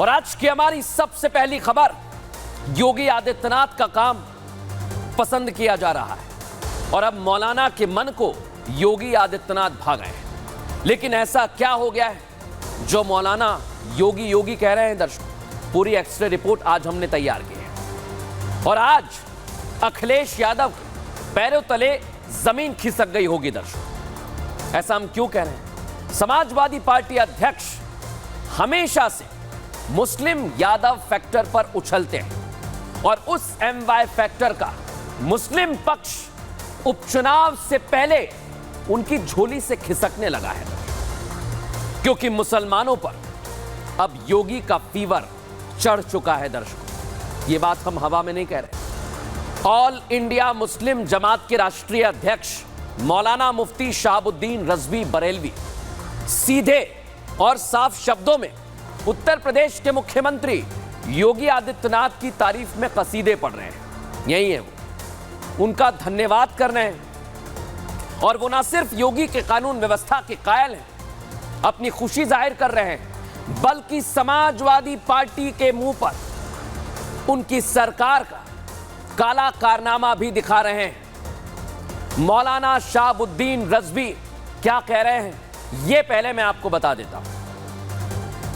और आज की हमारी सबसे पहली खबर, योगी आदित्यनाथ का काम पसंद किया जा रहा है और अब मौलाना के मन को योगी आदित्यनाथ भा गए हैं। लेकिन ऐसा क्या हो गया है जो मौलाना योगी योगी कह रहे हैं? दर्शकों, पूरी एक्सरे रिपोर्ट आज हमने तैयार की है और आज अखिलेश यादव पैरों तले जमीन खिसक गई होगी। दर्शकों, ऐसा हम क्यों कह रहे हैं? समाजवादी पार्टी अध्यक्ष हमेशा से मुस्लिम यादव फैक्टर पर उछलते हैं और उस MY फैक्टर का मुस्लिम पक्ष उपचुनाव से पहले उनकी झोली से खिसकने लगा है, क्योंकि मुसलमानों पर अब योगी का फीवर चढ़ चुका है। दर्शकों, ये बात हम हवा में नहीं कह रहे। ऑल इंडिया मुस्लिम जमात के राष्ट्रीय अध्यक्ष मौलाना मुफ्ती शहाबुद्दीन रज़वी बरेलवी सीधे और साफ शब्दों में उत्तर प्रदेश के मुख्यमंत्री योगी आदित्यनाथ की तारीफ में कसीदे पढ़ रहे हैं। यही है, वो उनका धन्यवाद कर रहे हैं और वो ना सिर्फ योगी के कानून व्यवस्था के कायल हैं, अपनी खुशी जाहिर कर रहे हैं, बल्कि समाजवादी पार्टी के मुंह पर उनकी सरकार का काला कारनामा भी दिखा रहे हैं। मौलाना शहाबुद्दीन रज़वी क्या कह रहे हैं, यह पहले मैं आपको बता देता हूं।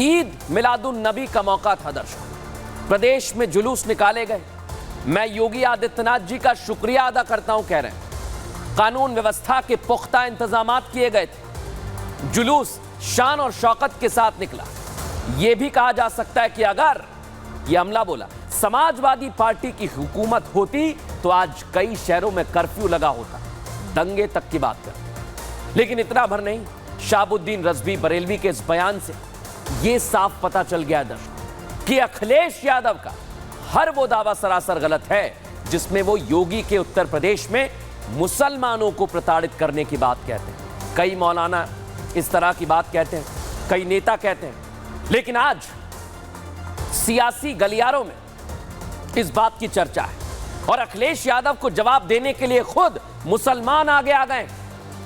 ईद मिलादुन नबी का मौका था। दर्शकों, प्रदेश में जुलूस निकाले गए। मैं योगी आदित्यनाथ जी का शुक्रिया अदा करता हूं, कह रहे हैं। कानून व्यवस्था के पुख्ता इंतजामात किए गए थे। जुलूस शान और शौकत के साथ निकला। यह भी कहा जा सकता है कि अगर यह हमला बोला समाजवादी पार्टी की हुकूमत होती तो आज कई शहरों में कर्फ्यू लगा होता, दंगे तक की बात कर। लेकिन इतना भर नहीं, शहाबुद्दीन रज़वी बरेलवी के इस बयान से यह साफ पता चल गया दर्शकों कि अखिलेश यादव का हर वो दावा सरासर गलत है जिसमें वो योगी के उत्तर प्रदेश में मुसलमानों को प्रताड़ित करने की बात कहते हैं। कई मौलाना इस तरह की बात कहते हैं, कई नेता कहते हैं, लेकिन आज सियासी गलियारों में इस बात की चर्चा है और अखिलेश यादव को जवाब देने के लिए खुद मुसलमान आगे आ गए,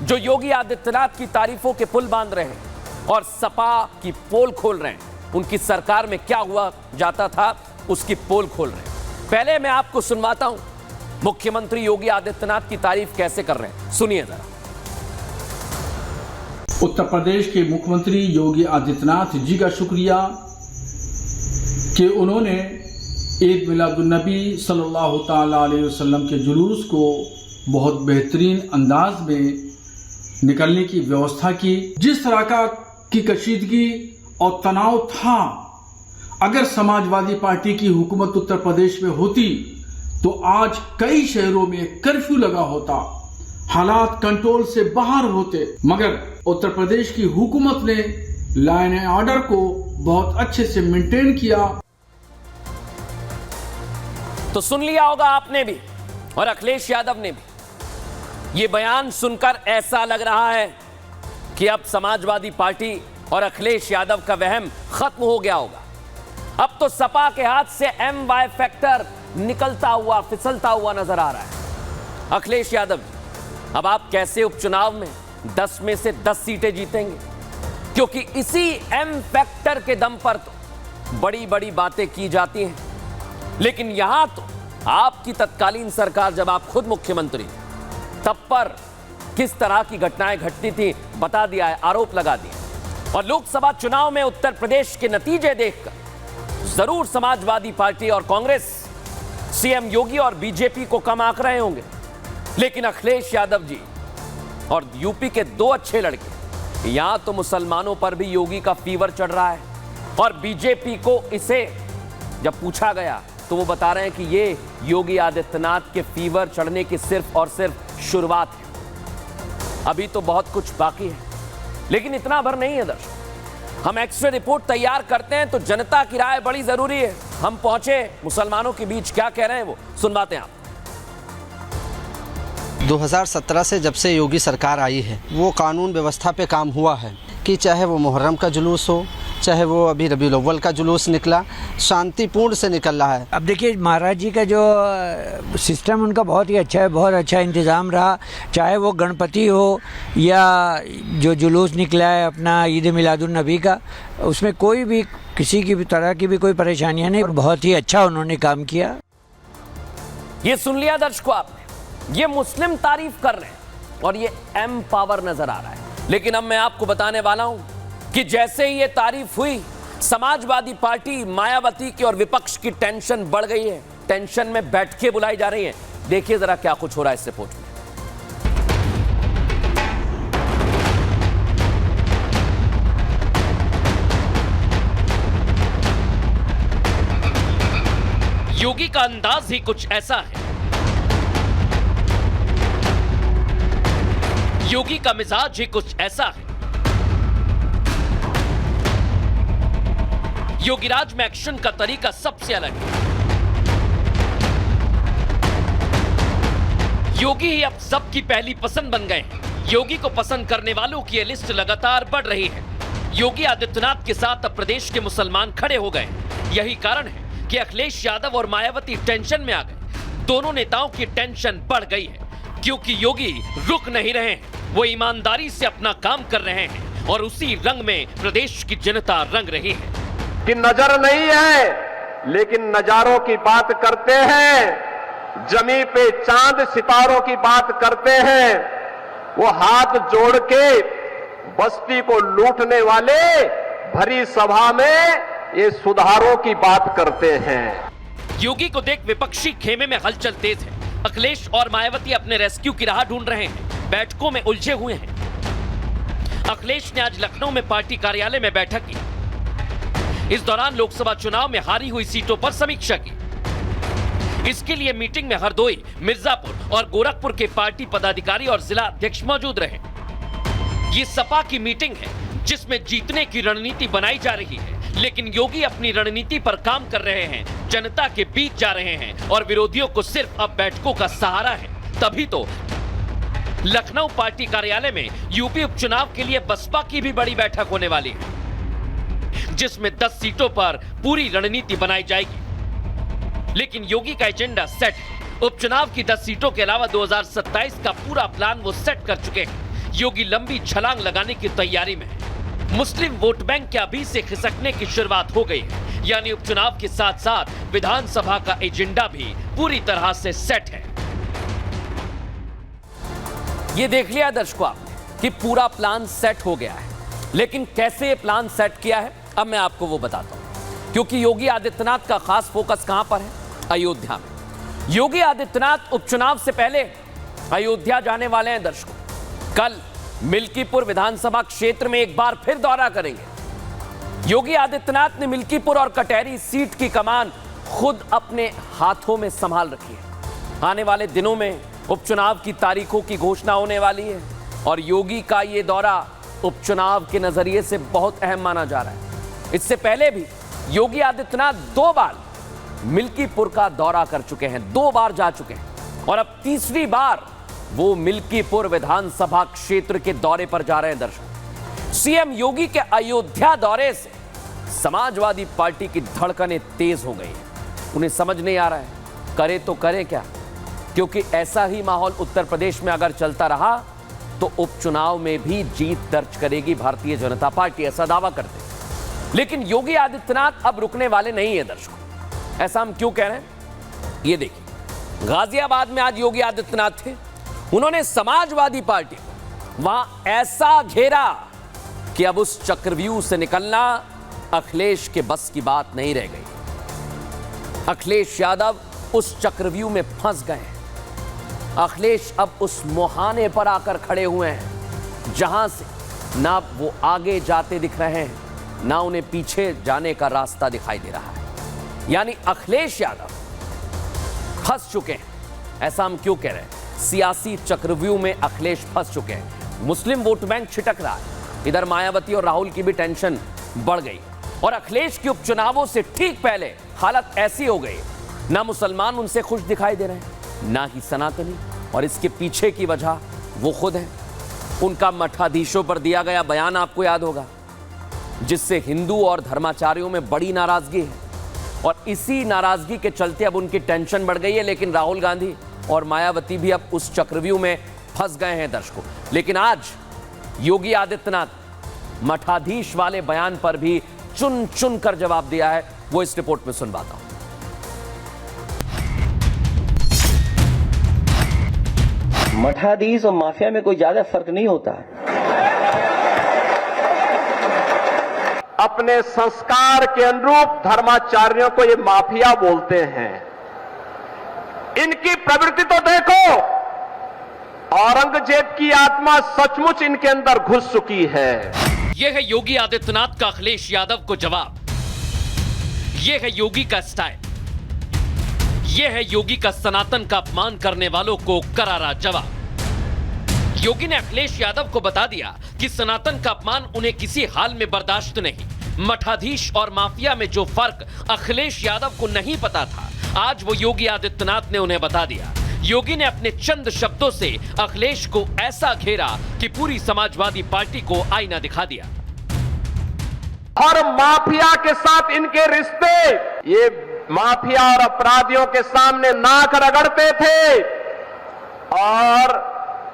जो योगी आदित्यनाथ की तारीफों के पुल बांध रहे हैं और सपा की पोल खोल रहे हैं। उनकी सरकार में क्या हुआ जाता था उसकी पोल खोल रहे हैं। पहले मैं आपको सुनवाता हूं मुख्यमंत्री योगी आदित्यनाथ की तारीफ कैसे कर रहे हैं, सुनिए जरा। उत्तर प्रदेश के मुख्यमंत्री योगी आदित्यनाथ जी का शुक्रिया कि उन्होंने ईद मिलादुन्नबी सल्लल्लाहु ताला अलैहि वसल्लम के जुलूस को बहुत बेहतरीन अंदाज में निकलने की व्यवस्था की। जिस तरह की कशीदगी और तनाव था, अगर समाजवादी पार्टी की हुकूमत उत्तर प्रदेश में होती तो आज कई शहरों में कर्फ्यू लगा होता, हालात कंट्रोल से बाहर होते। मगर उत्तर प्रदेश की हुकूमत ने लाइन एंड ऑर्डर को बहुत अच्छे से मेंटेन किया। तो सुन लिया होगा आपने भी और अखिलेश यादव ने भी। यह बयान सुनकर ऐसा लग रहा है कि अब समाजवादी पार्टी और अखिलेश यादव का वहम खत्म हो गया होगा। अब तो सपा के हाथ से MY फैक्टर निकलता हुआ, फिसलता हुआ नजर आ रहा है। अखिलेश यादव, अब आप कैसे उपचुनाव में 10 में से 10 सीटें जीतेंगे? क्योंकि इसी M फैक्टर के दम पर तो बड़ी बड़ी बातें की जाती हैं, लेकिन यहां तो आपकी तत्कालीन सरकार, जब आप खुद मुख्यमंत्री तब पर किस तरह की घटनाएं घटती थी बता दिया है, आरोप लगा दिए। और लोकसभा चुनाव में उत्तर प्रदेश के नतीजे देखकर जरूर समाजवादी पार्टी और कांग्रेस CM योगी और बीजेपी को कम आंक रहे होंगे, लेकिन अखिलेश यादव जी और यूपी के 2 अच्छे लड़के, यहां तो मुसलमानों पर भी योगी का फीवर चढ़ रहा है और बीजेपी को इसे जब पूछा गया तो वो बता रहे हैं कि ये योगी आदित्यनाथ के फीवर चढ़ने की सिर्फ और सिर्फ शुरुआत है, अभी तो बहुत कुछ बाकी है। लेकिन इतना भर नहीं है दर्शक, हम एक्सरे रिपोर्ट तैयार करते हैं तो जनता की राय बड़ी जरूरी है। हम पहुंचे मुसलमानों के बीच, क्या कह रहे हैं वो सुनवाते हैं आप। 2017 से जब से योगी सरकार आई है वो कानून व्यवस्था पे काम हुआ है कि चाहे वो मुहर्रम का जुलूस हो, चाहे वो अभी रबीउल अव्वल का जुलूस निकला, शांतिपूर्ण से निकल रहा है। अब देखिए महाराज जी का जो सिस्टम उनका बहुत ही अच्छा है, बहुत अच्छा इंतज़ाम रहा। चाहे वो गणपति हो या जो जुलूस निकला है अपना ईद मिलादुन नबी का, उसमें कोई भी किसी की भी तरह की भी कोई परेशानियां नहीं, बहुत ही अच्छा उन्होंने काम किया। ये सुन लिया दर्शकों आपने, ये मुस्लिम तारीफ कर रहे हैं और ये एम पावर नजर आ रहा है। लेकिन अब मैं आपको बताने वाला हूं कि जैसे ही ये तारीफ हुई, समाजवादी पार्टी मायावती की और विपक्ष की टेंशन बढ़ गई है। टेंशन में बैठकें बुलाई जा रही हैं। देखिए जरा क्या कुछ हो रहा है इस रिपोर्ट में। योगी का अंदाज ही कुछ ऐसा है, योगी का मिजाज ही कुछ ऐसा है। योगीराज में एक्शन का तरीका सबसे अलग है। योगी ही अब सबकी पहली पसंद बन गए हैं। योगी को पसंद करने वालों की यह लिस्ट लगातार बढ़ रही है। योगी आदित्यनाथ के साथ अब प्रदेश के मुसलमान खड़े हो गए। यही कारण है कि अखिलेश यादव और मायावती टेंशन में आ गए। दोनों नेताओं की टेंशन बढ़ गई है क्योंकि योगी रुक नहीं रहे हैं। वो ईमानदारी से अपना काम कर रहे हैं और उसी रंग में प्रदेश की जनता रंग रही है कि नजर नहीं है लेकिन नजारों की बात करते हैं, जमी पे चांद सितारों की बात करते हैं। वो हाथ जोड़ के बस्ती को लूटने वाले भरी सभा में ये सुधारों की बात करते हैं। योगी को देख विपक्षी खेमे में हलचल तेज है। अखिलेश और मायावती अपने रेस्क्यू की राह ढूंढ रहे हैं, बैठकों में उलझे हुए हैं। अखिलेश ने आज लखनऊ में पार्टी कार्यालय में बैठक की। इस दौरान लोकसभा चुनाव में हारी हुई सीटों पर समीक्षा की। इसके लिए मीटिंग में हरदोई, मिर्जापुर और गोरखपुर के पार्टी पदाधिकारी और जिला अध्यक्ष मौजूद रहे। ये सपा की मीटिंग है जिसमें जीतने की रणनीति बनाई जा रही है, लेकिन योगी अपनी रणनीति पर काम कर रहे हैं, जनता के बीच जा रहे हैं और विरोधियों को सिर्फ अब बैठकों का सहारा है। तभी तो लखनऊ पार्टी कार्यालय में यूपी उपचुनाव के लिए बसपा की भी बड़ी बैठक होने वाली है, जिसमें 10 सीटों पर पूरी रणनीति बनाई जाएगी। लेकिन योगी का एजेंडा सेट है। उपचुनाव की 10 सीटों के अलावा 2027 का पूरा प्लान वो सेट कर चुके हैं। योगी लंबी छलांग लगाने की तैयारी में है। मुस्लिम वोट बैंक के अभी से खिसकने की शुरुआत हो गई है, यानी उपचुनाव के साथ साथ विधानसभा का एजेंडा भी पूरी तरह से सेट है। ये देख लिया दर्शकों आपने कि पूरा प्लान सेट हो गया है, लेकिन कैसे ये प्लान सेट किया है अब मैं आपको वो बताता हूं। क्योंकि योगी आदित्यनाथ का खास फोकस कहां पर है? अयोध्या में। योगी आदित्यनाथ उपचुनाव से पहले अयोध्या जाने वाले हैं दर्शकों। कल मिल्कीपुर विधानसभा क्षेत्र में एक बार फिर दौरा करेंगे। योगी आदित्यनाथ ने मिल्कीपुर और कटहरी सीट की कमान खुद अपने हाथों में संभाल रखी है। आने वाले दिनों में उपचुनाव की तारीखों की घोषणा होने वाली है और योगी का यह दौरा उपचुनाव के नजरिए से बहुत अहम माना जा रहा है। इससे पहले भी योगी आदित्यनाथ 2 बार मिल्कीपुर का दौरा कर चुके हैं, 2 बार जा चुके हैं और अब तीसरी बार वो मिल्कीपुर विधानसभा क्षेत्र के दौरे पर जा रहे हैं दर्शक। सीएम योगी के अयोध्या दौरे से समाजवादी पार्टी की धड़कनें तेज हो गई हैं। उन्हें समझ नहीं आ रहा है करे तो करे क्या, क्योंकि ऐसा ही माहौल उत्तर प्रदेश में अगर चलता रहा तो उपचुनाव में भी जीत दर्ज करेगी भारतीय जनता पार्टी, ऐसा दावा करते हैं। लेकिन योगी आदित्यनाथ अब रुकने वाले नहीं है दर्शकों। ऐसा हम क्यों कह रहे हैं ये देखिए। गाजियाबाद में आज योगी आदित्यनाथ थे। उन्होंने समाजवादी पार्टी को वहां ऐसा घेरा कि अब उस चक्रव्यूह से निकलना अखिलेश के बस की बात नहीं रह गई। अखिलेश यादव उस चक्रव्यूह में फंस गए। अखिलेश अब उस मुहाने पर आकर खड़े हुए हैं जहां से ना वो आगे जाते दिख रहे हैं, ना उन्हें पीछे जाने का रास्ता दिखाई दे रहा है। यानी अखिलेश यादव फंस चुके हैं। ऐसा हम क्यों कह रहे हैं? सियासी चक्रव्यूह में अखिलेश फंस चुके हैं। मुस्लिम वोट बैंक छिटक रहा है। इधर मायावती और राहुल की भी टेंशन बढ़ गई और अखिलेश के उपचुनावों से ठीक पहले हालत ऐसी हो गई, ना मुसलमान उनसे खुश दिखाई दे रहे हैं, ना ही सनातनी, और इसके पीछे की वजह वो खुद है। उनका मठाधीशों पर दिया गया बयान आपको याद होगा, जिससे हिंदू और धर्माचार्यों में बड़ी नाराजगी है और इसी नाराजगी के चलते अब उनकी टेंशन बढ़ गई है। लेकिन राहुल गांधी और मायावती भी अब उस चक्रव्यूह में फंस गए हैं दर्शकों। लेकिन आज योगी आदित्यनाथ मठाधीश वाले बयान पर भी चुन चुन कर जवाब दिया है, वो इस रिपोर्ट में सुनवाता हूं। मठाधीश और माफिया में कोई ज्यादा फर्क नहीं होता। अपने संस्कार के अनुरूप धर्माचार्यों को ये माफिया बोलते हैं। इनकी प्रवृत्ति तो देखो, औरंगजेब की आत्मा सचमुच इनके अंदर घुस चुकी है। यह है योगी आदित्यनाथ का अखिलेश यादव को जवाब। यह है योगी का स्टाइल। यह है योगी का सनातन का अपमान करने वालों को करारा जवाब। योगी ने अखिलेश यादव को बता दिया कि सनातन का अपमान उन्हें किसी हाल में बर्दाश्त नहीं। मठाधीश और माफिया में जो फर्क अखिलेश यादव को नहीं पता था, आज वो योगी आदित्यनाथ ने उन्हें बता दिया। योगी ने अपने चंद शब्दों से अखिलेश को ऐसा घेरा कि पूरी समाजवादी पार्टी को आईना दिखा दिया। और माफिया के साथ इनके रिश्ते, ये माफिया और अपराधियों के सामने नाक रगड़ते थे और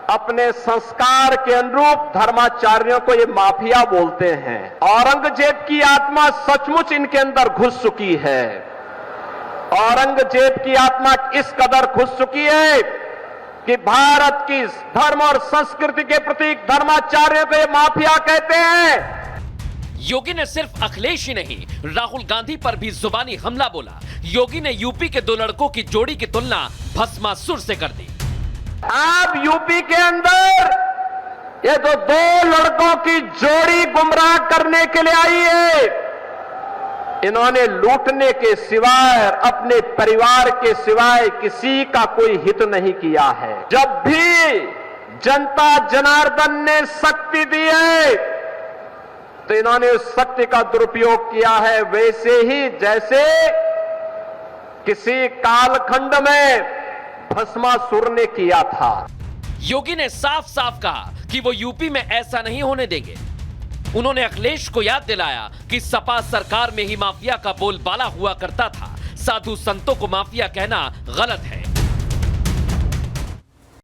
अपने संस्कार के अनुरूप धर्माचार्यों को ये माफिया बोलते हैं। औरंगजेब की आत्मा सचमुच इनके अंदर घुस चुकी है। औरंगजेब की आत्मा इस कदर घुस चुकी है कि भारत की धर्म और संस्कृति के प्रतीक धर्माचार्यों को ये माफिया कहते हैं। योगी ने सिर्फ अखिलेश ही नहीं, राहुल गांधी पर भी जुबानी हमला बोला। योगी ने यूपी के दो लड़कों की जोड़ी की तुलना भस्मासुर से कर दी। आप यूपी के अंदर ये तो दो लड़कों की जोड़ी गुमराह करने के लिए आई है। इन्होंने लूटने के सिवाय, अपने परिवार के सिवाय किसी का कोई हित नहीं किया है। जब भी जनता जनार्दन ने शक्ति दी है तो इन्होंने उस शक्ति का दुरुपयोग किया है, वैसे ही जैसे किसी कालखंड में भस्मासुर ने किया था। योगी ने साफ साफ कहा कि वो यूपी में ऐसा नहीं होने देंगे। उन्होंने अखिलेश को याद दिलाया कि सपा सरकार में ही माफिया का बोलबाला हुआ करता था। साधु संतों को माफिया कहना गलत है।